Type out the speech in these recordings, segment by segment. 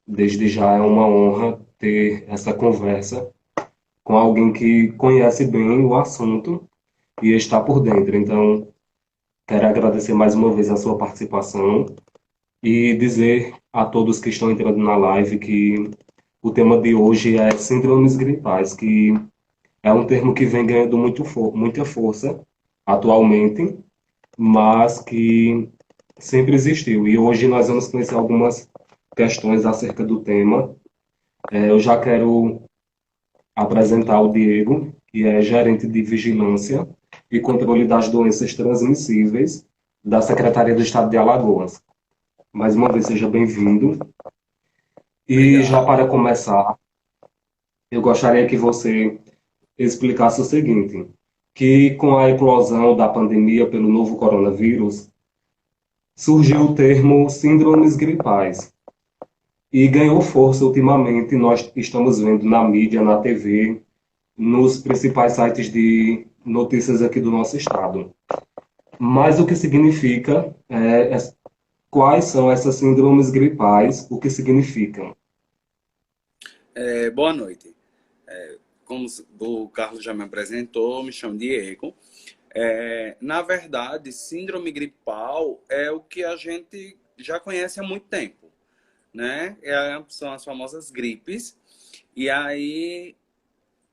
Desde já é uma honra ter essa conversa com alguém que conhece bem o assunto e está por dentro. Então, quero agradecer mais uma vez a sua participação e dizer a todos que estão entrando na live que o tema de hoje é síndromes gripais, que é um termo que vem ganhando muita força atualmente, mas que sempre existiu. E hoje nós vamos conhecer algumas questões acerca do tema. Eu já quero apresentar o Diego, que é gerente de vigilância e controle das doenças transmissíveis da Secretaria do Estado de Alagoas. Mais uma vez, seja bem-vindo. E já Obrigado. para começar, eu gostaria que você explicasse o seguinte, que com a eclosão da pandemia pelo novo coronavírus, surgiu o termo síndromes gripais e ganhou força ultimamente. Nós estamos vendo na mídia, na TV, nos principais sites de notícias aqui do nosso estado. Mas o que significa, quais são essas síndromes gripais, o que significam? Boa noite. Como o Carlos já me apresentou, me chamo Diego. Na verdade, síndrome gripal é o que a gente já conhece há muito tempo, né? São as famosas gripes. E aí,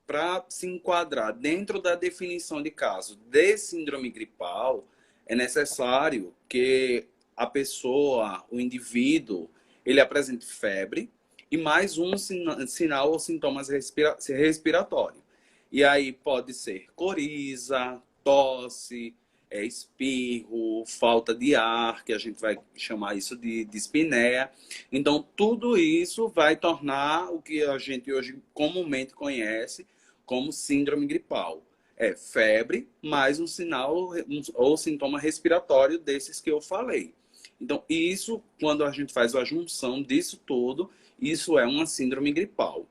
para se enquadrar dentro da definição de caso de síndrome gripal, é necessário que a pessoa, o indivíduo, ele apresente febre e mais um sinal ou sintomas respiratórios. E aí pode ser coriza, tosse, espirro, falta de ar, que a gente vai chamar isso de dispneia. Então, tudo isso vai tornar o que a gente hoje comumente conhece como síndrome gripal. É febre mais um sinal ou sintoma respiratório desses que eu falei. Então, isso, quando a gente faz a junção disso tudo, isso é uma síndrome gripal.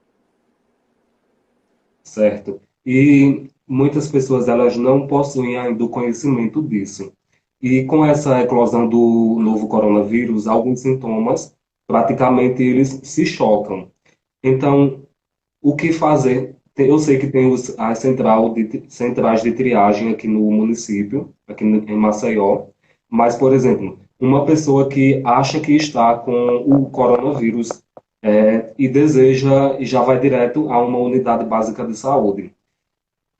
Certo? E muitas pessoas elas não possuem ainda o conhecimento disso. E com essa eclosão do novo coronavírus, alguns sintomas praticamente eles se chocam. Então, o que fazer? Eu sei que tem a centrais de triagem aqui no município, em Maceió, mas, por exemplo, uma pessoa que acha que está com o coronavírus e deseja e já vai direto a uma unidade básica de saúde.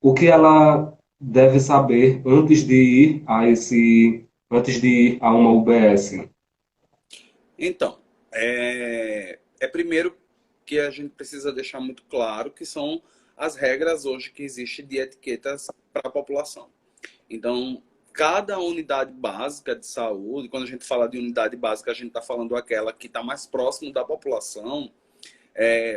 O que ela deve saber antes de ir a uma UBS? Então, primeiro que a gente precisa deixar muito claro que são as regras hoje que existem de etiquetas para a população. Então, cada unidade básica de saúde, quando a gente fala de unidade básica, a gente está falando aquela que está mais próximo da população,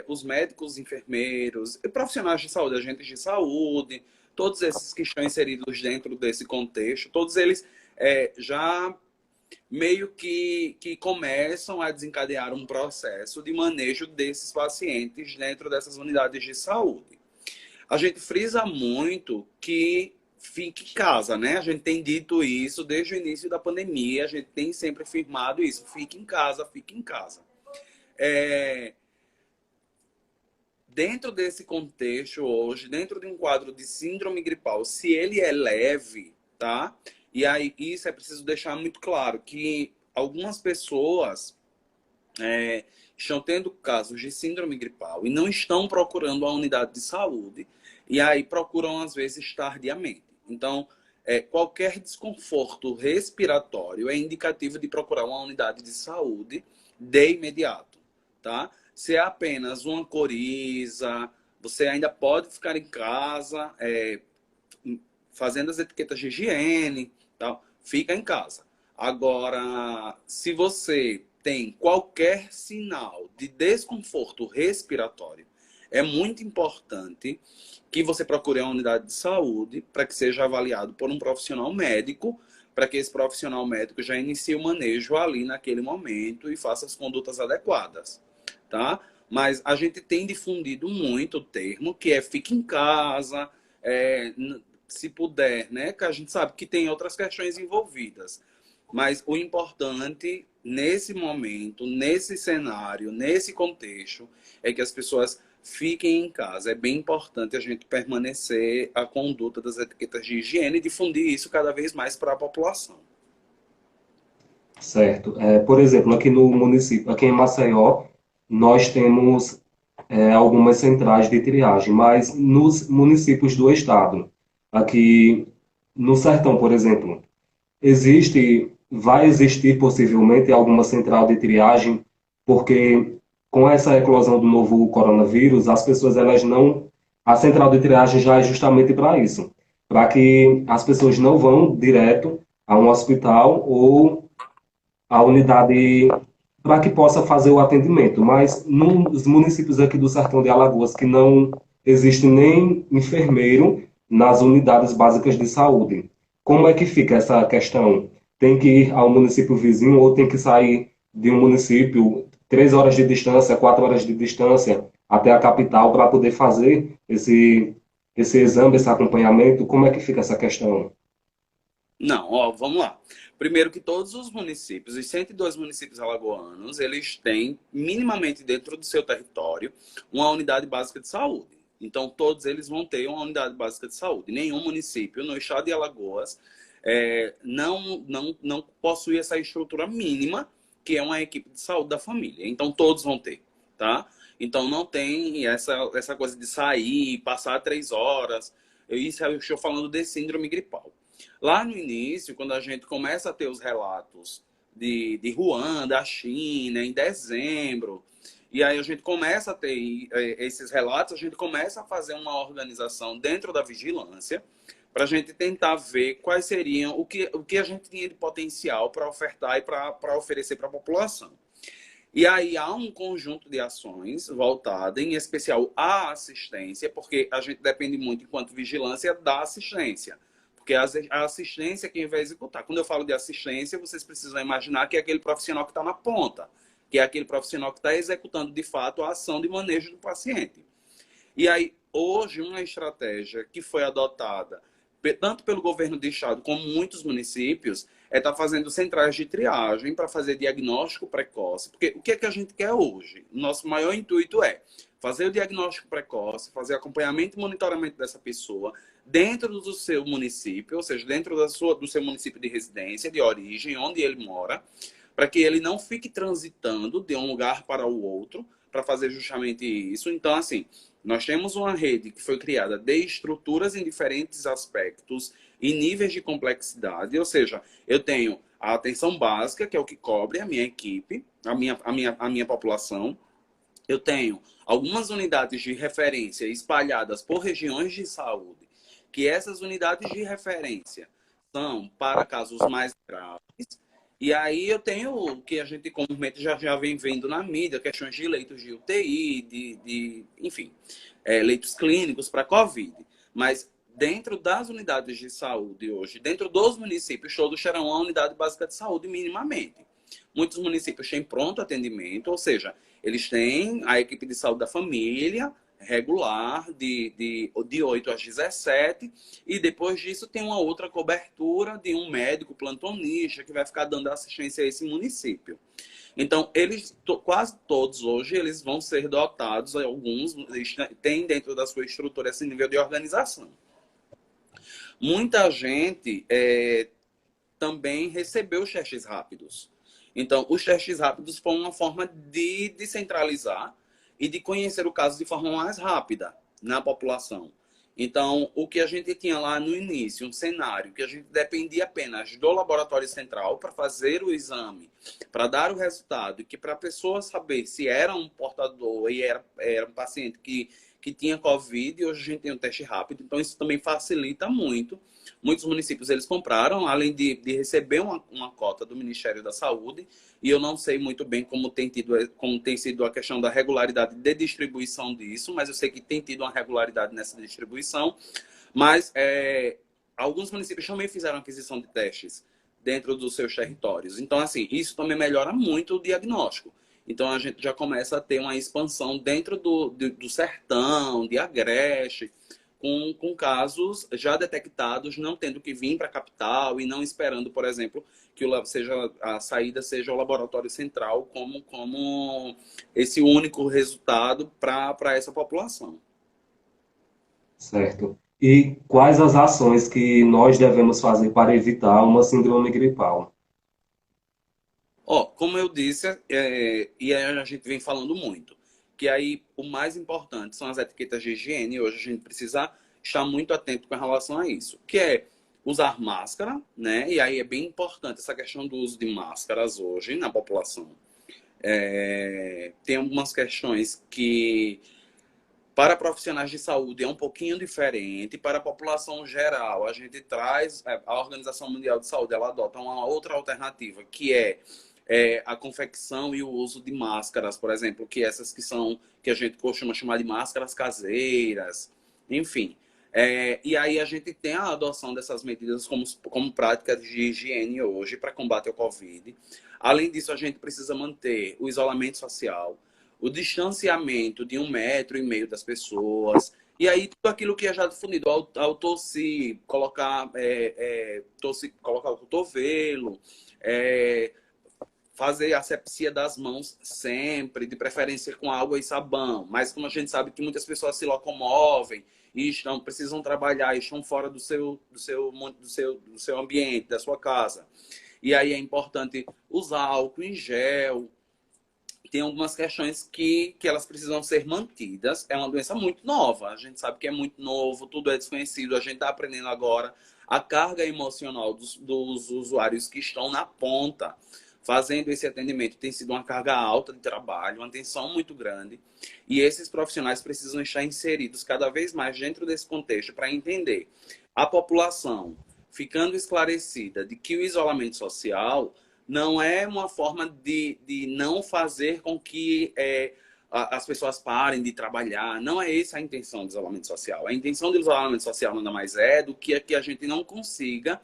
os médicos, enfermeiros, e profissionais de saúde, agentes de saúde, todos esses que estão inseridos dentro desse contexto, todos eles já meio que começam a desencadear um processo de manejo desses pacientes dentro dessas unidades de saúde. A gente frisa muito que fique em casa, né? A gente tem dito isso desde o início da pandemia, a gente tem sempre afirmado isso, fique em casa, fique em casa. É, Dentro desse contexto hoje, dentro de um quadro de síndrome gripal, se ele é leve, tá? E aí isso é preciso deixar muito claro que algumas pessoas estão tendo casos de síndrome gripal e não estão procurando a unidade de saúde e aí procuram às vezes tardiamente. Então, qualquer desconforto respiratório é indicativo de procurar uma unidade de saúde de imediato, tá? Se é apenas uma coriza, você ainda pode ficar em casa, fazendo as etiquetas de higiene, tal, fica em casa. Agora, se você tem qualquer sinal de desconforto respiratório, é muito importante que você procure a unidade de saúde para que seja avaliado por um profissional médico, para que esse profissional médico já inicie o manejo ali naquele momento e faça as condutas adequadas, tá? Mas a gente tem difundido muito o termo que é fique em casa, é, se puder, né? Que a gente sabe que tem outras questões envolvidas. Mas o importante nesse momento, nesse cenário, nesse contexto, é que as pessoas fiquem em casa. É bem importante a gente permanecer a conduta das etiquetas de higiene e difundir isso cada vez mais para a população. Certo. Por exemplo, aqui no município, aqui em Maceió, nós temos algumas centrais de triagem, mas nos municípios do estado, aqui no Sertão, por exemplo, vai existir possivelmente alguma central de triagem, porque com essa eclosão do novo coronavírus, as pessoas elas não, a central de triagem já é justamente para isso, para que as pessoas não vão direto a um hospital ou a unidade para que possa fazer o atendimento. Mas nos municípios aqui do Sertão de Alagoas que não existe nem enfermeiro nas unidades básicas de saúde. Como é que fica essa questão? Tem que ir ao município vizinho ou tem que sair de um município 3 horas de distância, 4 horas de distância até a capital para poder fazer esse exame, esse acompanhamento? Como é que fica essa questão? Não, ó, vamos lá. Primeiro que todos os municípios, os 102 municípios alagoanos, eles têm minimamente dentro do seu território uma unidade básica de saúde. Então, todos eles vão ter uma unidade básica de saúde. Nenhum município no estado de Alagoas não possui essa estrutura mínima, que é uma equipe de saúde da família. Então, todos vão ter, tá? Então, não tem essa coisa de sair, passar 3 horas. Isso eu estou falando de síndrome gripal. Lá no início, quando a gente começa a ter os relatos de Wuhan, da China, em dezembro, e aí a gente começa a ter esses relatos, a gente começa a fazer uma organização dentro da vigilância para a gente tentar ver quais seriam o que a gente tinha de potencial para ofertar e para oferecer para a população. E aí há um conjunto de ações voltada, em especial à assistência, porque a gente depende muito, enquanto vigilância, da assistência. Porque a assistência é quem vai executar. Quando eu falo de assistência, vocês precisam imaginar que é aquele profissional que está na ponta, que é aquele profissional que está executando, de fato, a ação de manejo do paciente. E aí, hoje, uma estratégia que foi adotada tanto pelo governo do estado como muitos municípios é estar fazendo centrais de triagem para fazer diagnóstico precoce. Porque o que é que a gente quer hoje? Nosso maior intuito é fazer o diagnóstico precoce, fazer acompanhamento e monitoramento dessa pessoa dentro do seu município, ou seja, dentro do seu município de residência, de origem, onde ele mora, para que ele não fique transitando de um lugar para o outro para fazer justamente isso. Então, assim, nós temos uma rede que foi criada de estruturas em diferentes aspectos e níveis de complexidade, ou seja, eu tenho a atenção básica, que é o que cobre a minha equipe, a minha população. Eu tenho algumas unidades de referência espalhadas por regiões de saúde, que essas unidades de referência são para casos mais graves. E aí eu tenho o que a gente comumente já vem vendo na mídia, questões de leitos de UTI, enfim, leitos clínicos para Covid. Mas dentro das unidades de saúde hoje, dentro dos municípios, todos terão uma unidade básica de saúde minimamente. Muitos municípios têm pronto atendimento, ou seja, eles têm a equipe de saúde da família regular de 8 às 17 e depois disso tem uma outra cobertura de um médico plantonista que vai ficar dando assistência a esse município. Então, quase todos hoje, eles vão ser dotados, alguns têm dentro da sua estrutura esse nível de organização. Muita gente também recebeu os testes rápidos. Então, os testes rápidos foram uma forma de descentralizar e de conhecer o caso de forma mais rápida na população. Então, o que a gente tinha lá no início, um cenário que a gente dependia apenas do laboratório central para fazer o exame, para dar o resultado, e que para a pessoa saber se era um portador e era um paciente que tinha Covid, e hoje a gente tem um teste rápido, então isso também facilita muito. Muitos municípios eles compraram, além de receber uma cota do Ministério da Saúde, e eu não sei muito bem como tem sido a questão da regularidade de distribuição disso, mas eu sei que tem tido uma regularidade nessa distribuição. Mas alguns municípios também fizeram aquisição de testes dentro dos seus territórios. Então, assim, isso também melhora muito o diagnóstico. Então, a gente já começa a ter uma expansão dentro do sertão, de Agreste, com casos já detectados, não tendo que vir para a capital e não esperando, por exemplo, que a saída seja o laboratório central como esse único resultado para essa população. Certo. E quais as ações que nós devemos fazer para evitar uma síndrome gripal? Ó, como eu disse, e aí a gente vem falando muito, que aí o mais importante são as etiquetas de higiene, e hoje a gente precisa estar muito atento com relação a isso, que é usar máscara, né? E aí é bem importante essa questão do uso de máscaras hoje na população. Tem algumas questões que para profissionais de saúde é um pouquinho diferente, para a população geral, a gente traz, a Organização Mundial de Saúde, ela adota uma outra alternativa, que é a confecção e o uso de máscaras, por exemplo, que essas que a gente costuma chamar de máscaras caseiras, enfim. E aí a gente tem a adoção dessas medidas como práticas de higiene hoje para combate ao Covid. Além disso, a gente precisa manter o isolamento social, o distanciamento de 1,5 metro das pessoas. E aí, tudo aquilo que é já difundido, ao tossir, colocar o cotovelo, fazer asepsia das mãos sempre, de preferência com água e sabão. Mas como a gente sabe que muitas pessoas se locomovem e precisam trabalhar e estão fora do seu ambiente, da sua casa. E aí é importante usar álcool em gel, tem algumas questões que elas precisam ser mantidas. É uma doença muito nova. A gente sabe que é muito novo, tudo é desconhecido. A gente está aprendendo agora a carga emocional dos usuários que estão na ponta fazendo esse atendimento. Tem sido uma carga alta de trabalho, uma tensão muito grande. E esses profissionais precisam estar inseridos cada vez mais dentro desse contexto para entender a população ficando esclarecida de que o isolamento social não é uma forma de não fazer com que as pessoas parem de trabalhar. Não é essa a intenção do isolamento social. A intenção do isolamento social nada mais é do que a gente não consiga,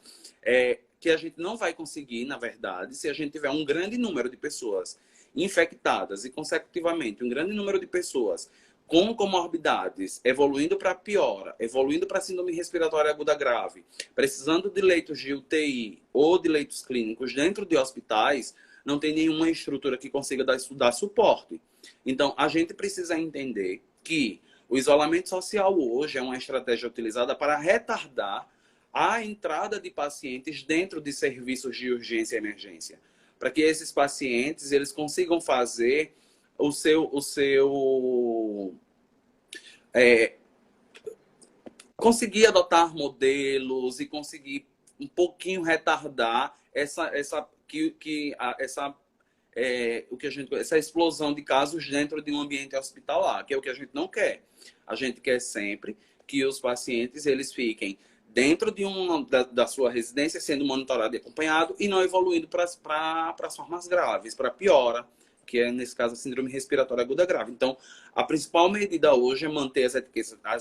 que a gente não vai conseguir, na verdade, se a gente tiver um grande número de pessoas infectadas e, consecutivamente, um grande número de pessoas com comorbidades, evoluindo para piora, evoluindo para síndrome respiratória aguda grave, precisando de leitos de UTI ou de leitos clínicos dentro de hospitais, não tem nenhuma estrutura que consiga dar suporte. Então, a gente precisa entender que o isolamento social hoje é uma estratégia utilizada para retardar a entrada de pacientes dentro de serviços de urgência e emergência, para que esses pacientes eles consigam fazer conseguir adotar modelos e conseguir um pouquinho retardar essa explosão de casos dentro de um ambiente hospitalar, que é o que a gente não quer. A gente quer sempre que os pacientes eles fiquem dentro da sua residência, sendo monitorado e acompanhado, e não evoluindo para as formas graves, para a piora, que é, nesse caso, a síndrome respiratória aguda grave. Então, a principal medida hoje é manter as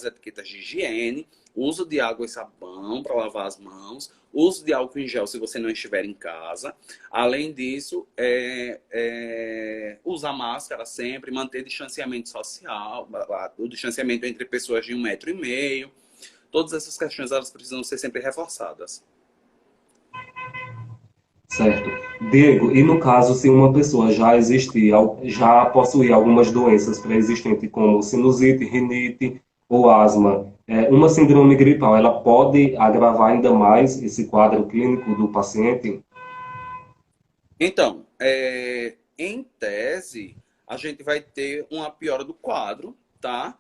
etiquetas de higiene, uso de água e sabão para lavar as mãos, uso de álcool em gel se você não estiver em casa. Além disso, usar máscara sempre, manter distanciamento social, o distanciamento entre pessoas de 1,5 metro. Todas essas questões elas precisam ser sempre reforçadas. Certo. Diego, e no caso, se uma pessoa já possuir algumas doenças pré-existentes, como sinusite, rinite ou asma, uma síndrome gripal, ela pode agravar ainda mais esse quadro clínico do paciente? Então, em tese, a gente vai ter uma piora do quadro, tá?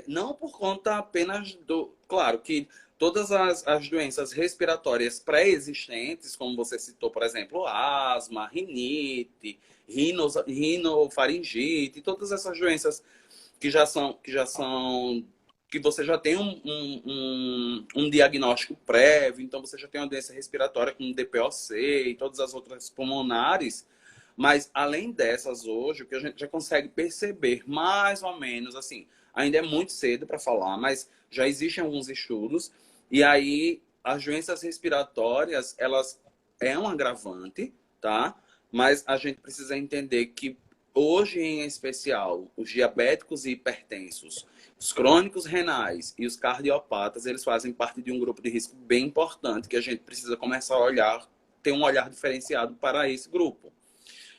Não por conta apenas do. Claro que todas as doenças respiratórias pré-existentes, como você citou, por exemplo, asma, rinite, rinofaringite, todas essas doenças que você já tem um diagnóstico prévio, então você já tem uma doença respiratória como DPOC e todas as outras pulmonares, mas além dessas hoje, o que a gente já consegue perceber mais ou menos, assim, ainda é muito cedo para falar, mas já existem alguns estudos, e aí as doenças respiratórias, elas é um agravante, tá? Mas a gente precisa entender que hoje em especial, os diabéticos e hipertensos, os crônicos renais e os cardiopatas, eles fazem parte de um grupo de risco bem importante que a gente precisa começar a olhar, ter um olhar diferenciado para esse grupo.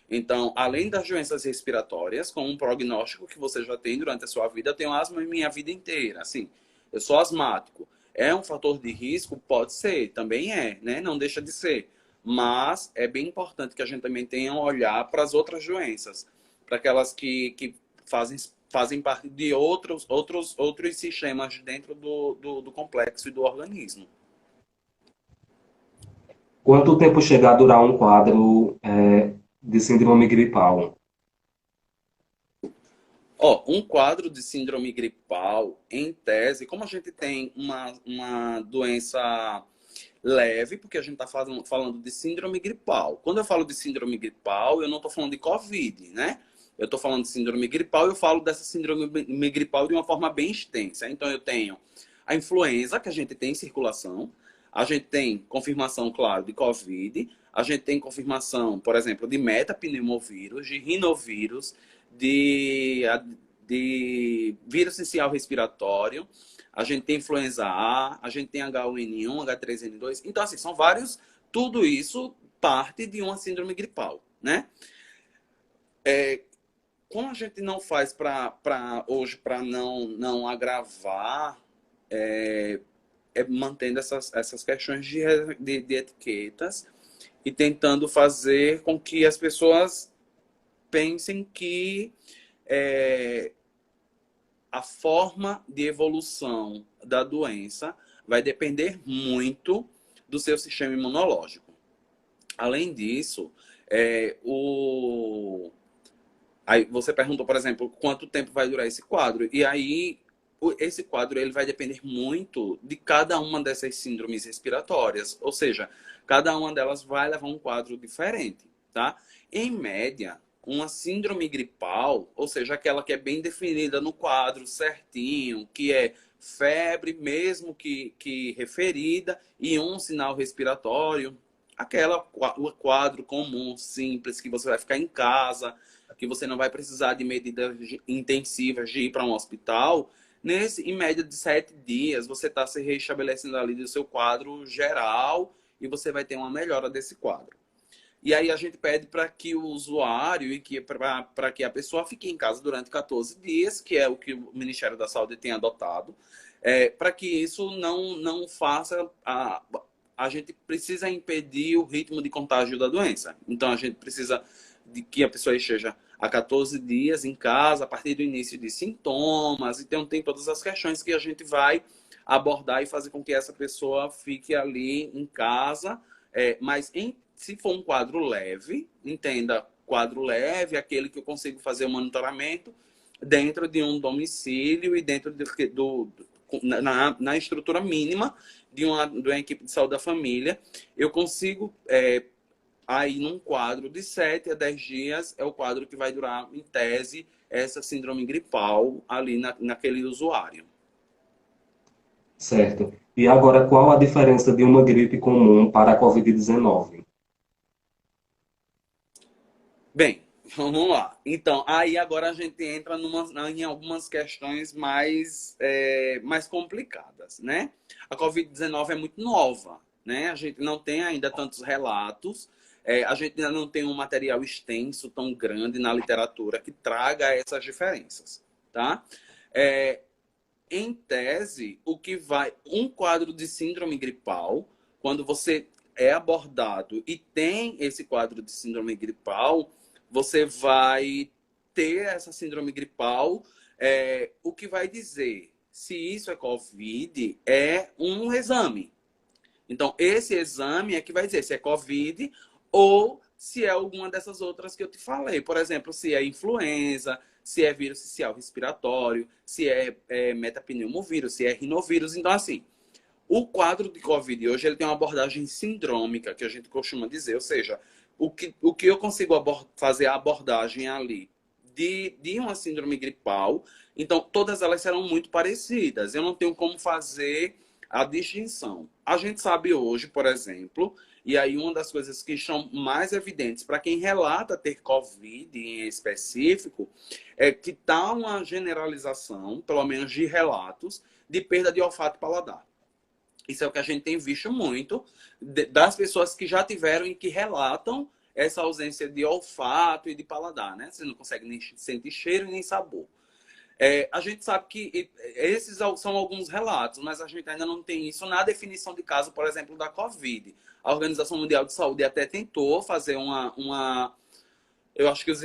Então, além das doenças respiratórias, com um prognóstico que você já tem durante a sua vida, eu tenho asma minha vida inteira. Assim, eu sou asmático. É um fator de risco? Pode ser, também é, né? Não deixa de ser. Mas é bem importante que a gente também tenha um olhar para as outras doenças, para aquelas que fazem parte de outros sistemas dentro do complexo e do organismo. Quanto tempo chega a durar um quadro de síndrome gripal? Ó, um quadro de síndrome gripal, em tese, como a gente tem uma doença leve, porque a gente está falando de síndrome gripal. Quando eu falo de síndrome gripal, eu não estou falando de Covid, né? Eu estou falando de síndrome gripal, eu falo dessa síndrome gripal de uma forma bem extensa. Então, eu tenho a influenza, que a gente tem em circulação, a gente tem confirmação, claro, de Covid, a gente tem confirmação, por exemplo, de metapneumovírus, de rinovírus, de, de vírus essencial respiratório, a gente tem influenza A, gente tem H1N1, H3N2. Então, assim, são vários. Tudo isso parte de uma síndrome gripal, né? Como a gente não faz hoje para não agravar, mantendo essas questões de etiquetas e tentando fazer com que as pessoas pensem que a forma de evolução da doença vai depender muito do seu sistema imunológico. Além disso, aí você perguntou, por exemplo, quanto tempo vai durar esse quadro. E aí, esse quadro ele vai depender muito de cada uma dessas síndromes respiratórias. Ou seja, cada uma delas vai levar um quadro diferente, tá? Em média, uma síndrome gripal, ou seja, aquela que é bem definida no quadro certinho, que é febre, mesmo que referida, e um sinal respiratório, o quadro comum, simples, que você vai ficar em casa, que você não vai precisar de medidas intensivas de ir para um hospital. Em média de 7 dias, você está se reestabelecendo ali do seu quadro geral e você vai ter uma melhora desse quadro. E aí a gente pede para que o usuário e para que a pessoa fique em casa durante 14 dias, que é o que o Ministério da Saúde tem adotado, para que isso não faça... A gente precisa impedir o ritmo de contágio da doença. Então, a gente precisa de que a pessoa esteja há 14 dias em casa, a partir do início de sintomas. Então, tem todas as questões que a gente vai abordar e fazer com que essa pessoa fique ali em casa. Mas se for um quadro leve, entenda, quadro leve, aquele que eu consigo fazer o monitoramento dentro de um domicílio e dentro na estrutura mínima de uma equipe de saúde da família, eu consigo, aí num quadro de 7 a 10 dias, é o quadro que vai durar, em tese, essa síndrome gripal ali naquele usuário. Certo. E agora, qual a diferença de uma gripe comum para a Covid-19? Bem, vamos lá. Então, aí agora a gente entra em algumas questões mais complicadas, né? A Covid-19 é muito nova, né? A gente não tem ainda tantos relatos, a gente ainda não tem um material extenso tão grande na literatura que traga essas diferenças, tá? Em tese, um quadro de síndrome gripal, quando você é abordado e tem esse quadro de síndrome gripal, você vai ter essa síndrome gripal. O que vai dizer se isso é Covid é um exame. Então, esse exame é que vai dizer se é Covid ou se é alguma dessas outras que eu te falei. Por exemplo, se é influenza, se é vírus essencial respiratório, se é metapneumovírus, se é rinovírus. Então, assim, o quadro de Covid hoje ele tem uma abordagem sindrômica, que a gente costuma dizer. Ou seja, o que eu consigo fazer a abordagem ali de uma síndrome gripal, então todas elas serão muito parecidas. Eu não tenho como fazer a distinção. A gente sabe hoje, por exemplo, E aí, uma das coisas que são mais evidentes para quem relata ter Covid em específico é que está uma generalização, pelo menos de relatos, de perda de olfato e paladar. Isso é o que a gente tem visto muito das pessoas que já tiveram e que relatam essa ausência de olfato e de paladar, né? Você não consegue nem sentir cheiro e nem sabor. A gente sabe que esses são alguns relatos, mas a gente ainda não tem isso na definição de caso, por exemplo, da Covid. A Organização Mundial de Saúde até tentou fazer eu acho que os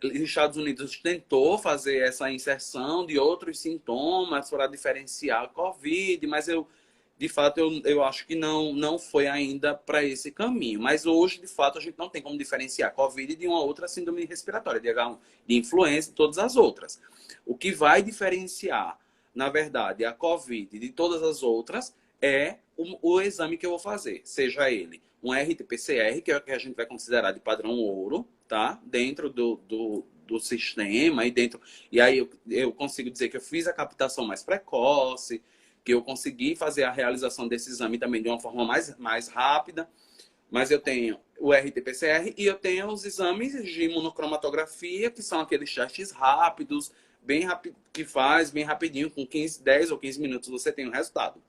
Estados Unidos tentou fazer essa inserção de outros sintomas para diferenciar a Covid, mas de fato, eu acho que não foi ainda para esse caminho. Mas hoje, de fato, a gente não tem como diferenciar a Covid de uma outra síndrome respiratória, de H1, de influenza e todas as outras. O que vai diferenciar, na verdade, a Covid de todas as outras é o exame que eu vou fazer, seja ele um RT-PCR, que é o que a gente vai considerar de padrão ouro, tá? Dentro do sistema e aí eu consigo dizer que eu fiz a captação mais precoce, que eu consegui fazer a realização desse exame também de uma forma mais rápida, mas eu tenho o RT-PCR e eu tenho os exames de imunocromatografia, que são aqueles testes rápidos, que faz bem rapidinho, com 10 ou 15 minutos você tem o resultado.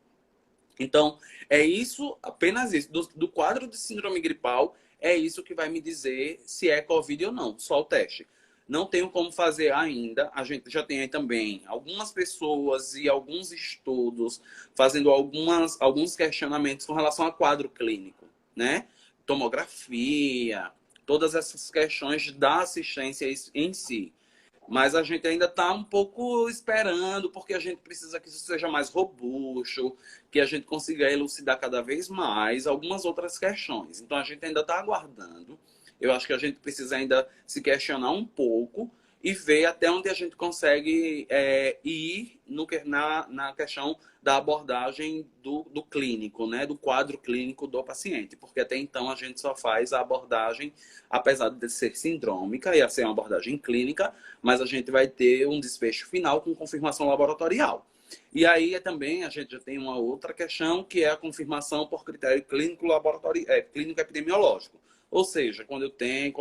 Então, é isso, apenas isso. Do quadro de síndrome gripal, é isso que vai me dizer se é Covid ou não, só o teste. Não tenho como fazer ainda. A gente já tem aí também algumas pessoas e alguns estudos fazendo alguns questionamentos com relação a quadro clínico, né? Tomografia, todas essas questões da assistência em si. Mas a gente ainda está um pouco esperando, porque a gente precisa que isso seja mais robusto, que a gente consiga elucidar cada vez mais algumas outras questões. Então a gente ainda está aguardando. Eu acho que a gente precisa ainda se questionar um pouco e ver até onde a gente consegue ir na questão da abordagem do clínico, né? Do quadro clínico do paciente. Porque até então a gente só faz a abordagem, apesar de ser sindrômica e ser uma abordagem clínica, mas a gente vai ter um desfecho final com confirmação laboratorial. E aí também a gente já tem uma outra questão, que é a confirmação por critério clínico epidemiológico. Ou seja, quando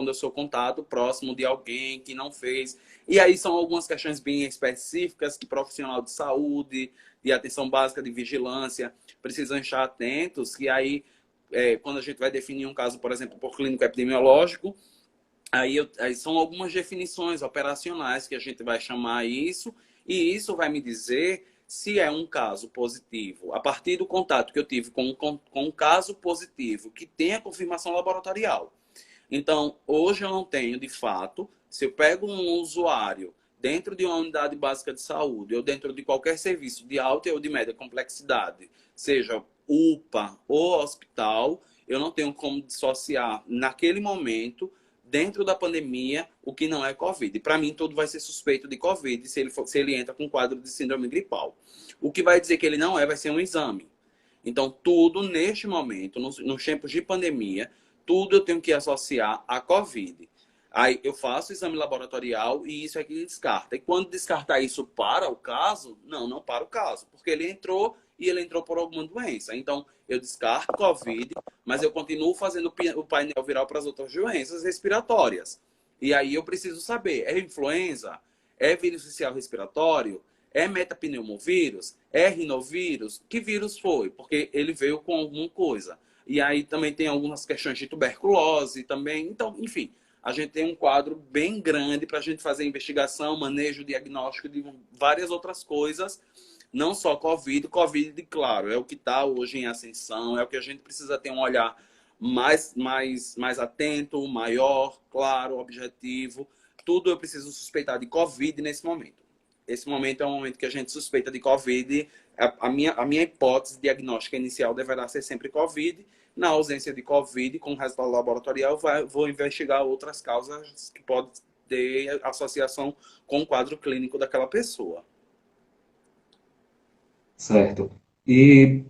eu sou contato próximo de alguém que não fez. E aí são algumas questões bem específicas que profissional de saúde, de atenção básica, de vigilância, precisam estar atentos. E aí, quando a gente vai definir um caso, por exemplo, por clínico epidemiológico, aí são algumas definições operacionais que a gente vai chamar isso, e isso vai me dizer se é um caso positivo, a partir do contato que eu tive com um caso positivo que tem a confirmação laboratorial. Então, hoje eu não tenho, de fato, se eu pego um usuário dentro de uma unidade básica de saúde ou dentro de qualquer serviço de alta ou de média complexidade, seja UPA ou hospital, eu não tenho como dissociar naquele momento, dentro da pandemia, o que não é Covid. Para mim, tudo vai ser suspeito de Covid se ele entra com quadro de síndrome gripal. O que vai dizer que ele não vai ser um exame. Então, tudo neste momento, nos tempos de pandemia, tudo eu tenho que associar a Covid. Aí eu faço o exame laboratorial e isso é que descarta. E quando descartar isso para o caso, não para o caso, porque ele entrou por alguma doença. Então, eu descarto Covid, mas eu continuo fazendo o painel viral para as outras doenças respiratórias. E aí eu preciso saber, é influenza? É vírus social respiratório? É metapneumovírus? É rinovírus? Que vírus foi? Porque ele veio com alguma coisa. E aí também tem algumas questões de tuberculose também. Então, enfim, a gente tem um quadro bem grande para a gente fazer investigação, manejo, diagnóstico de várias outras coisas. Não só Covid, claro, é o que está hoje em ascensão, é o que a gente precisa ter um olhar mais atento, maior, claro, objetivo. Tudo eu preciso suspeitar de Covid nesse momento. Esse momento é um momento que a gente suspeita de Covid. A minha hipótese diagnóstica inicial deverá ser sempre Covid. Na ausência de Covid, com resultado laboratorial, vou investigar outras causas que podem ter associação com o quadro clínico daquela pessoa. Certo. E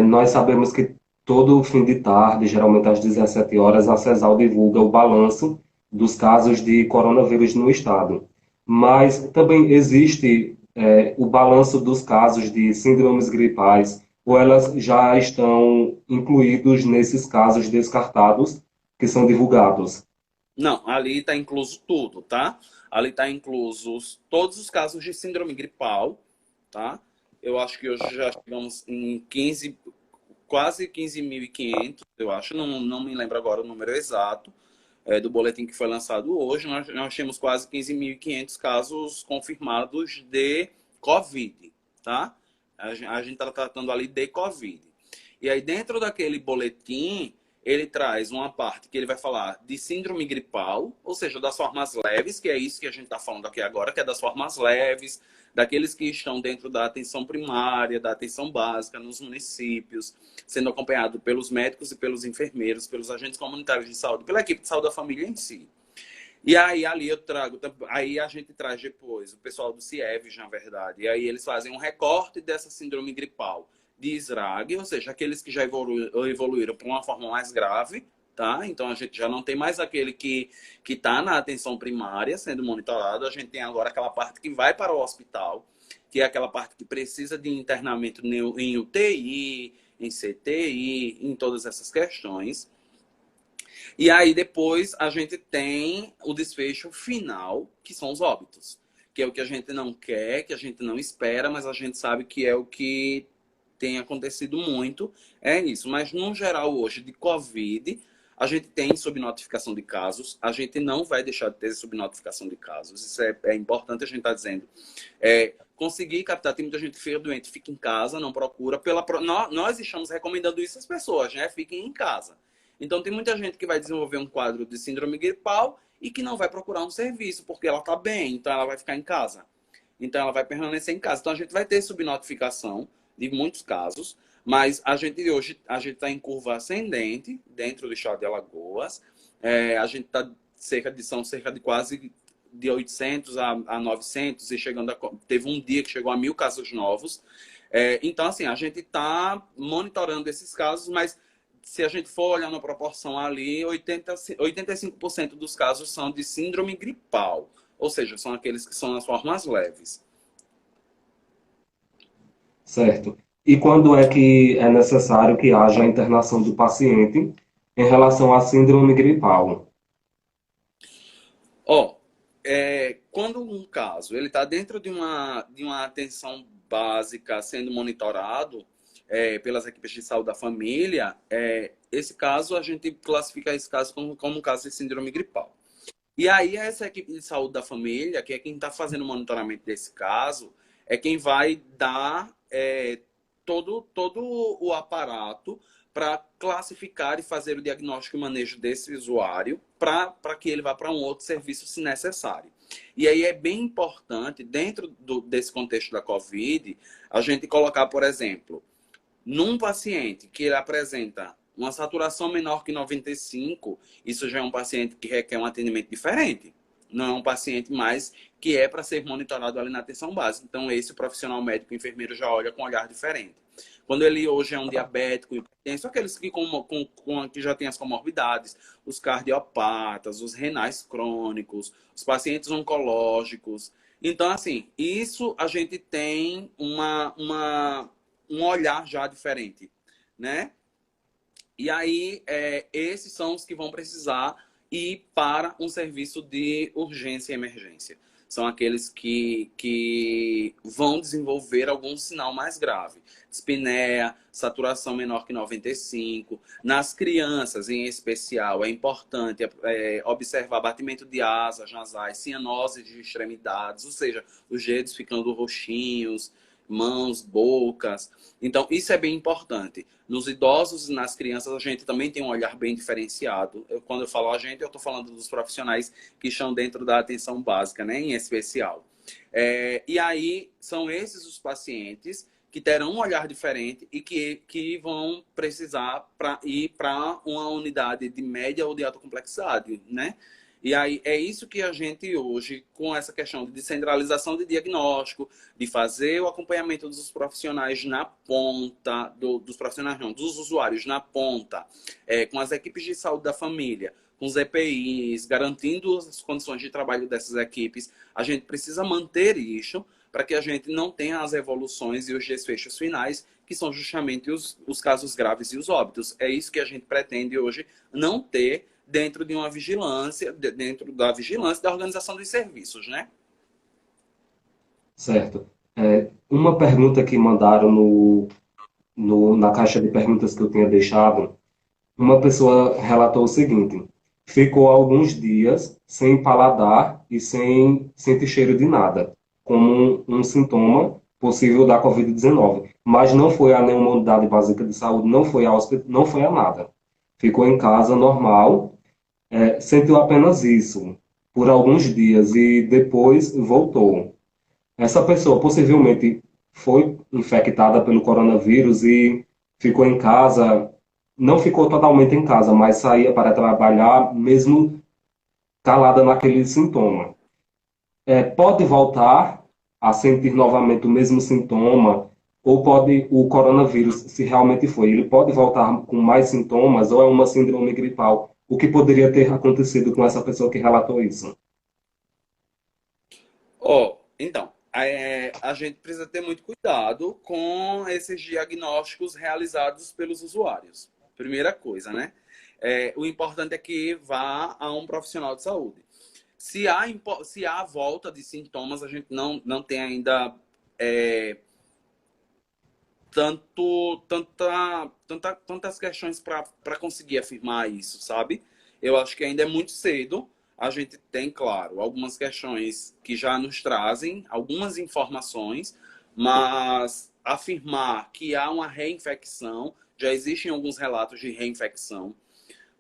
nós sabemos que todo fim de tarde, geralmente às 17 horas, a CESAL divulga o balanço dos casos de coronavírus no estado. Mas também existe o balanço dos casos de síndromes gripais, ou elas já estão incluídos nesses casos descartados que são divulgados? Não, ali está incluso tudo, tá? Ali está inclusos todos os casos de síndrome gripal, tá? Eu acho que hoje já chegamos em 15, quase 15.500, eu acho, não me lembro agora o número exato, do boletim que foi lançado hoje. Nós temos quase 15.500 casos confirmados de Covid, tá? A gente está tratando ali de Covid. E aí, dentro daquele boletim, ele traz uma parte que ele vai falar de síndrome gripal, ou seja, das formas leves, que é isso que a gente está falando aqui agora, que é das formas leves, daqueles que estão dentro da atenção primária, da atenção básica nos municípios, sendo acompanhado pelos médicos e pelos enfermeiros, pelos agentes comunitários de saúde, pela equipe de saúde da família em si. E aí ali eu trago, aí a gente traz depois o pessoal do CIEVES, na verdade, e aí eles fazem um recorte dessa síndrome gripal de Israg, ou seja, aqueles que já evoluíram para uma forma mais grave, tá? Então a gente já não tem mais aquele que está na atenção primária sendo monitorado, a gente tem agora aquela parte que vai para o hospital, que é aquela parte que precisa de internamento em UTI, em CTI, em todas essas questões. E aí depois a gente tem o desfecho final, que são os óbitos, que é o que a gente não quer, que a gente não espera, mas a gente sabe que é o que tem acontecido muito, é isso. Mas no geral hoje de Covid, a gente tem subnotificação de casos, a gente não vai deixar de ter subnotificação de casos, isso é importante a gente estar dizendo. Conseguir captar, tem muita gente que fica doente, fica em casa, não procura. Nós estamos recomendando isso às pessoas, né? Fiquem em casa. Então, tem muita gente que vai desenvolver um quadro de síndrome gripal e que não vai procurar um serviço, porque ela está bem, então ela vai ficar em casa. Então, ela vai permanecer em casa. Então, a gente vai ter subnotificação de muitos casos, mas a gente hoje está em curva ascendente dentro do estado de Alagoas. A gente está são cerca de quase de 800 a 900 e teve um dia que chegou a 1.000 casos novos. Então, assim, a gente está monitorando esses casos, mas se a gente for olhar na proporção ali, 85% dos casos são de síndrome gripal, ou seja, são aqueles que são as formas leves. Certo. E quando é que é necessário que haja a internação do paciente em relação à síndrome gripal? Ó, quando um caso ele está dentro de uma atenção básica sendo monitorado pelas equipes de saúde da família, esse caso a gente classifica esse caso como um caso de síndrome gripal. E aí essa equipe de saúde da família, que é quem está fazendo o monitoramento desse caso, é quem vai dar todo o aparato para classificar e fazer o diagnóstico e manejo desse usuário para que ele vá para um outro serviço se necessário. E aí é bem importante, dentro desse contexto da COVID, a gente colocar, por exemplo, num paciente que ele apresenta uma saturação menor que 95, isso já é um paciente que requer um atendimento diferente. Não é um paciente mais que é para ser monitorado ali na atenção básica. Então, esse profissional médico, enfermeiro, já olha com um olhar diferente. Quando ele hoje é um diabético, hipertenso, aqueles que já têm as comorbidades, os cardiopatas, os renais crônicos, os pacientes oncológicos. Então, assim, isso a gente tem um olhar já diferente, né? E aí, esses são os que vão precisar ir para um serviço de urgência e emergência. São aqueles que vão desenvolver algum sinal mais grave. Dispneia, saturação menor que 95. Nas crianças, em especial, é importante observar batimento de asas nasais, cianose de extremidades, ou seja, os dedos ficando roxinhos, mãos, bocas. Então, isso é bem importante. Nos idosos e nas crianças, a gente também tem um olhar bem diferenciado. Quando eu falo a gente, eu estou falando dos profissionais que estão dentro da atenção básica, né, em especial. E aí, são esses os pacientes que terão um olhar diferente e que vão precisar ir para uma unidade de média ou de alta complexidade, né? E aí é isso que a gente hoje, com essa questão de descentralização de diagnóstico, de fazer o acompanhamento dos profissionais na ponta, dos profissionais não, dos usuários na ponta, com as equipes de saúde da família, com os EPIs, garantindo as condições de trabalho dessas equipes. A gente precisa manter isso para que a gente não tenha as evoluções e os desfechos finais, que são justamente os casos graves e os óbitos. É isso que a gente pretende hoje não ter dentro de uma vigilância, dentro da vigilância da organização dos serviços, né? Certo. Uma pergunta que mandaram na caixa de perguntas que eu tinha deixado, uma pessoa relatou o seguinte: ficou alguns dias sem paladar e sem sentir cheiro de nada, como um sintoma possível da Covid-19, mas não foi a nenhuma unidade básica de saúde, não foi a hospital, não foi a nada. Ficou em casa normal, sentiu apenas isso por alguns dias e depois voltou. Essa pessoa possivelmente foi infectada pelo coronavírus e ficou em casa, não ficou totalmente em casa, mas saía para trabalhar mesmo calada naquele sintoma. Pode voltar a sentir novamente o mesmo sintoma, ou pode o coronavírus, se realmente foi, ele pode voltar com mais sintomas, ou é uma síndrome gripal. O que poderia ter acontecido com essa pessoa que relatou isso? Então, a gente precisa ter muito cuidado com esses diagnósticos realizados pelos usuários. Primeira coisa, né? O importante é que vá a um profissional de saúde. Se há volta de sintomas, a gente não tem ainda tantas questões para conseguir afirmar isso, sabe? Eu acho que ainda é muito cedo. A gente tem, claro, algumas questões que já nos trazem algumas informações, mas afirmar que há uma reinfecção, já existem alguns relatos de reinfecção,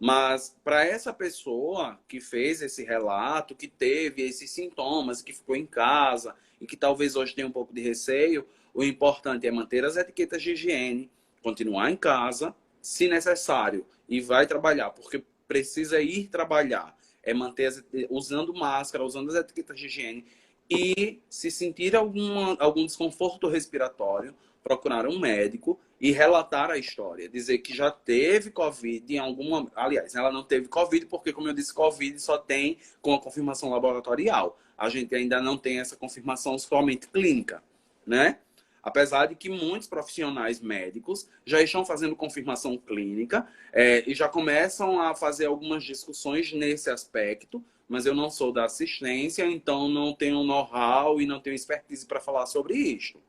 mas para essa pessoa que fez esse relato, que teve esses sintomas, que ficou em casa e que talvez hoje tenha um pouco de receio, o importante é manter as etiquetas de higiene, continuar em casa, se necessário, e vai trabalhar, porque precisa ir trabalhar. É manter usando máscara, usando as etiquetas de higiene e se sentir algum desconforto respiratório, procurar um médico e relatar a história. Dizer que já teve Covid em alguma... Aliás, ela não teve Covid porque, como eu disse, Covid só tem com a confirmação laboratorial. A gente ainda não tem essa confirmação somente clínica, né? Apesar de que muitos profissionais médicos já estão fazendo confirmação clínica e já começam a fazer algumas discussões nesse aspecto, mas eu não sou da assistência, então não tenho know-how e não tenho expertise para falar sobre isso.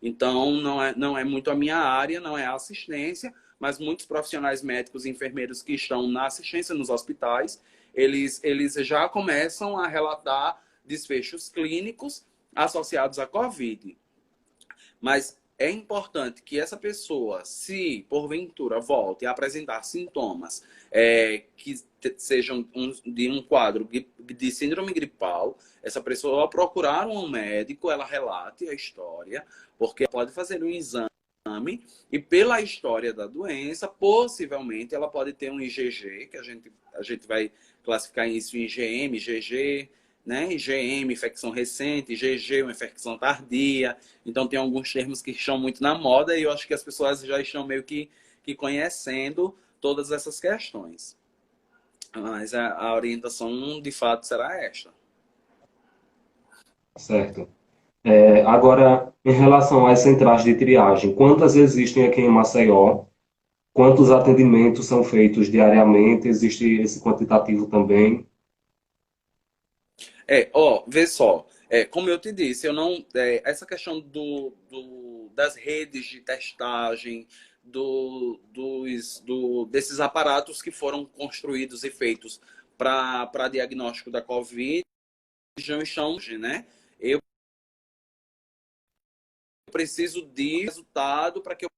Então, não é muito a minha área, não é a assistência, mas muitos profissionais médicos e enfermeiros que estão na assistência nos hospitais, eles já começam a relatar desfechos clínicos associados à Covid. Mas é importante que essa pessoa, se porventura volte a apresentar sintomas que sejam de um quadro de síndrome gripal, essa pessoa procurar um médico, ela relate a história, porque pode fazer um exame e pela história da doença, possivelmente ela pode ter um IgG, que a gente vai classificar isso em IgM, IgG, né? IgM, infecção recente, IgG, uma infecção tardia. Então, tem alguns termos que estão muito na moda e eu acho que as pessoas já estão meio que conhecendo todas essas questões. Mas a orientação, de fato, será esta. Certo. Agora, em relação às centrais de triagem, quantas existem aqui em Maceió? Quantos atendimentos são feitos diariamente? Existe esse quantitativo também? Vê só. Como eu te disse, eu não. Essa questão das redes de testagem, desses aparatos que foram construídos e feitos para diagnóstico da Covid, já estão, né? Eu preciso de resultado para que eu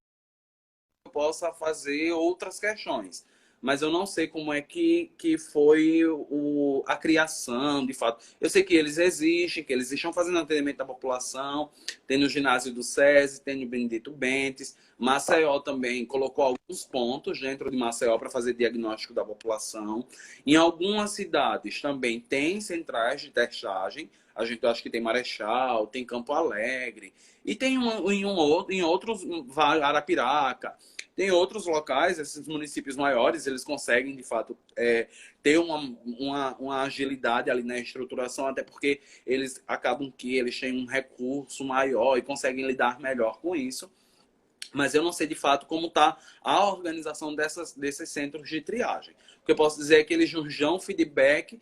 possa fazer outras questões. Mas eu não sei como é que foi a criação, de fato. Eu sei que eles existem, que eles estão fazendo atendimento da população, tem no ginásio do SESI, tem no Benedito Bentes. Maceió também colocou alguns pontos dentro de Maceió para fazer diagnóstico da população. Em algumas cidades também tem centrais de testagem. A gente acha que tem Marechal, tem Campo Alegre. E tem em outros, Arapiraca. Tem outros locais, esses municípios maiores, eles conseguem, de fato, ter uma agilidade ali na estruturação, até porque eles acabam que eles têm um recurso maior e conseguem lidar melhor com isso. Mas eu não sei de fato como está a organização desses centros de triagem. O que eu posso dizer é que eles nos dão feedback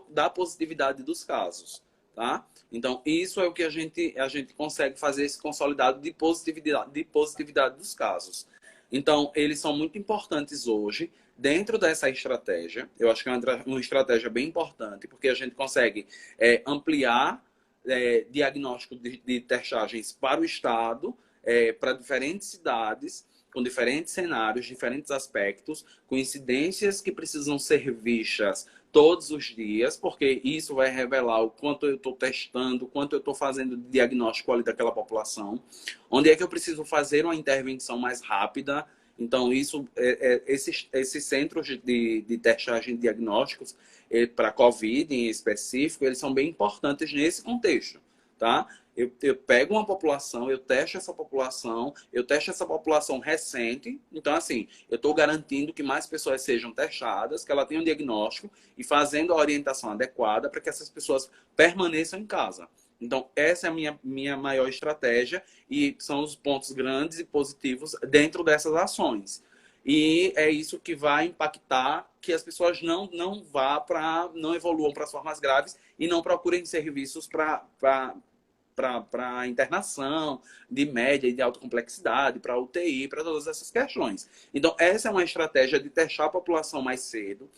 da positividade dos casos. Tá? Então, isso é o que a gente consegue fazer, esse consolidado de positividade dos casos. Então, eles são muito importantes hoje, dentro dessa estratégia. Eu acho que é uma estratégia bem importante, porque a gente consegue ampliar diagnóstico de testagens para o Estado, para diferentes cidades, com diferentes cenários, diferentes aspectos, com incidências que precisam ser vistas todos os dias, porque isso vai revelar o quanto eu estou testando, o quanto eu estou fazendo de diagnóstico ali daquela população, onde é que eu preciso fazer uma intervenção mais rápida. Então, esses centros de testagem de diagnósticos para COVID em específico, eles são bem importantes nesse contexto, tá? Eu pego uma população, eu testo essa população recente. Então, assim, eu estou garantindo que mais pessoas sejam testadas, que ela tenha um diagnóstico e fazendo a orientação adequada para que essas pessoas permaneçam em casa. Então, essa é a minha maior estratégia e são os pontos grandes e positivos dentro dessas ações. E é isso que vai impactar que as pessoas não evoluam para as formas graves e não procurem serviços para internação de média e de alta complexidade, para UTI, para todas essas questões. Então, essa é uma estratégia de testar a população mais cedo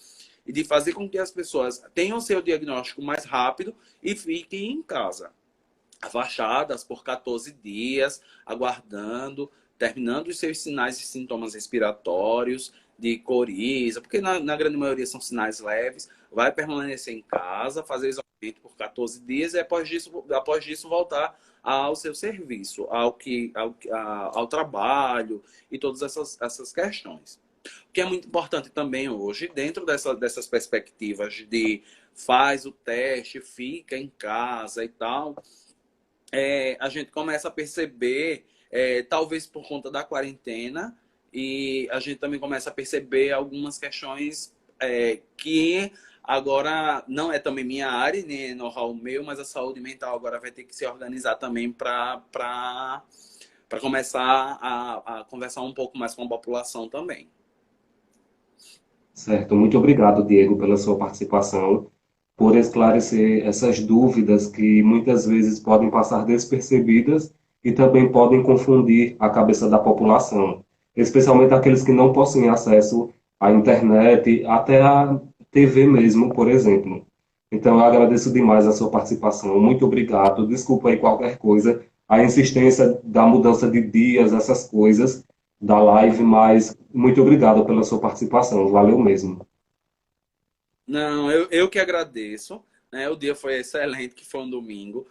e de fazer com que as pessoas tenham seu diagnóstico mais rápido e fiquem em casa, afastadas por 14 dias, aguardando, terminando os seus sinais e sintomas respiratórios, de coriza, porque na grande maioria são sinais leves, vai permanecer em casa, fazer isolamento por 14 dias e após disso voltar ao seu serviço, ao trabalho e todas essas questões. O que é muito importante também hoje, dentro dessas perspectivas de faz o teste, fica em casa e tal, a gente começa a perceber, talvez por conta da quarentena, e a gente também começa a perceber algumas questões que agora não é também minha área, nem know-how meu, mas a saúde mental agora vai ter que se organizar também para começar a conversar um pouco mais com a população também. Certo, muito obrigado, Diego, pela sua participação, por esclarecer essas dúvidas que muitas vezes podem passar despercebidas e também podem confundir a cabeça da população, especialmente aqueles que não possuem acesso à internet, até à TV mesmo, por exemplo. Então, eu agradeço demais a sua participação. Muito obrigado. Desculpa aí qualquer coisa, a insistência da mudança de dias, essas coisas da live, mas muito obrigado pela sua participação. Valeu mesmo. Não, eu que agradeço. Né? O dia foi excelente, que foi um domingo.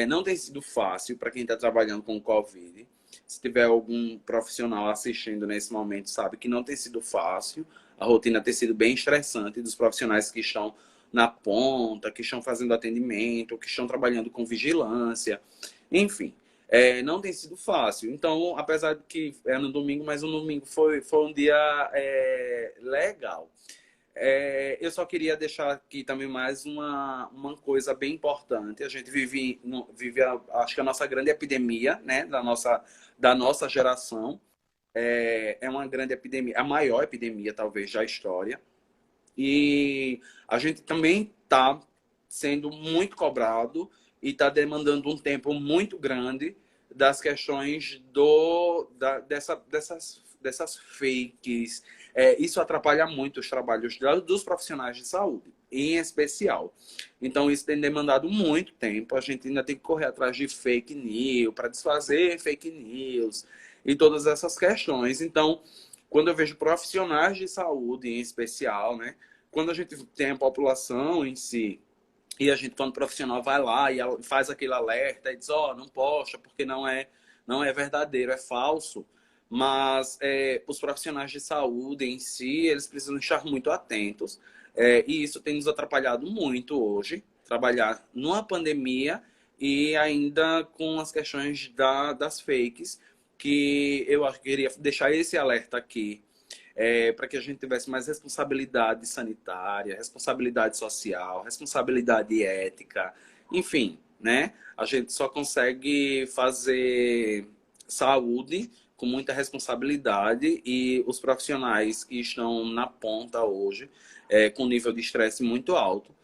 Não tem sido fácil para quem está trabalhando com Covid. Se tiver algum profissional assistindo nesse momento, sabe que não tem sido fácil. A rotina tem sido bem estressante dos profissionais que estão na ponta, que estão fazendo atendimento, que estão trabalhando com vigilância. Enfim, não tem sido fácil. Então, apesar de que é no domingo, mas o domingo foi um dia legal. Eu só queria deixar aqui também mais uma coisa bem importante. A gente vive acho que a nossa grande epidemia, né, da nossa geração. É uma grande epidemia, a maior epidemia, talvez, da história. E a gente também está sendo muito cobrado e está demandando um tempo muito grande das questões dessas fakes. Isso atrapalha muito os trabalhos dos profissionais de saúde, em especial. Então, isso tem demandado muito tempo. A gente ainda tem que correr atrás de fake news, para desfazer fake news e todas essas questões. Então, quando eu vejo profissionais de saúde, em especial, né? Quando a gente tem a população em si, e a gente, quando profissional, vai lá e faz aquele alerta e diz, não posta porque não é verdadeiro, é falso. Mas os profissionais de saúde em si, eles precisam estar muito atentos. E isso tem nos atrapalhado muito hoje, trabalhar numa pandemia e ainda com as questões das fakes, que eu acho que queria deixar esse alerta aqui, para que a gente tivesse mais responsabilidade sanitária, responsabilidade social, responsabilidade ética, enfim, né? A gente só consegue fazer saúde com muita responsabilidade e os profissionais que estão na ponta hoje, com nível de estresse muito alto,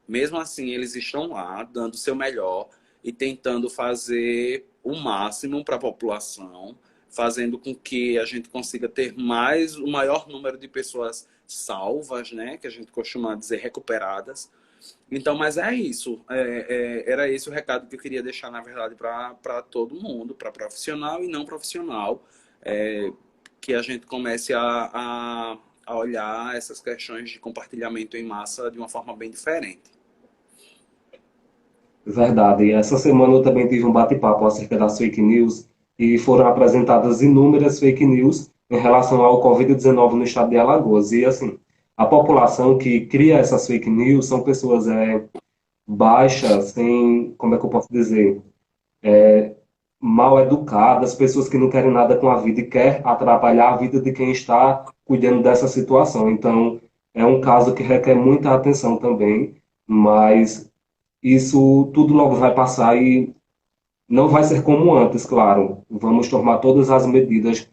mesmo assim eles estão lá dando o seu melhor e tentando fazer o máximo para a população, fazendo com que a gente consiga ter o maior número de pessoas salvas, né, que a gente costuma dizer recuperadas. Então, mas é isso. Era esse o recado que eu queria deixar, na verdade, para todo mundo, para profissional e não profissional, que a gente comece a olhar essas questões de compartilhamento em massa de uma forma bem diferente. Verdade. E essa semana eu também tive um bate-papo acerca das fake news e foram apresentadas inúmeras fake news em relação ao Covid-19 no estado de Alagoas. E assim, a população que cria essas fake news são pessoas baixas, sem, como é que eu posso dizer, mal educadas, pessoas que não querem nada com a vida e quer atrapalhar a vida de quem está cuidando dessa situação. Então, é um caso que requer muita atenção também, mas isso tudo logo vai passar e não vai ser como antes, claro. Vamos tomar todas as medidas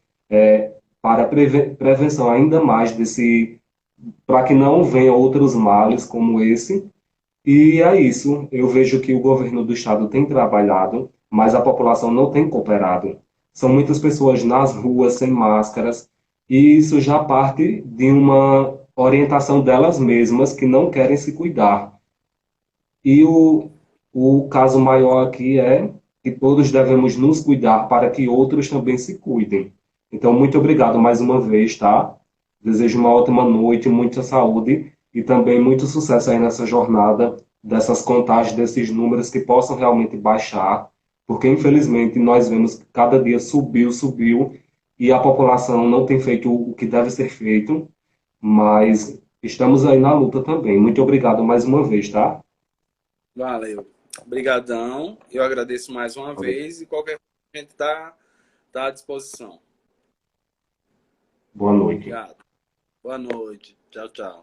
para prevenção ainda mais desse, para que não venham outros males como esse. E é isso. Eu vejo que o governo do estado tem trabalhado, mas a população não tem cooperado. São muitas pessoas nas ruas sem máscaras, e isso já parte de uma orientação delas mesmas que não querem se cuidar. E o caso maior aqui é que todos devemos nos cuidar para que outros também se cuidem. Então, muito obrigado mais uma vez, tá? Desejo uma ótima noite, muita saúde e também muito sucesso aí nessa jornada dessas contagens, desses números que possam realmente baixar, porque infelizmente nós vemos que cada dia subiu, subiu e a população não tem feito o que deve ser feito, mas estamos aí na luta também. Muito obrigado mais uma vez, tá? Valeu. Obrigadão. Eu agradeço mais uma vez e qualquer coisa a gente tá à disposição. Boa noite. Obrigado. Boa noite. Tchau, tchau.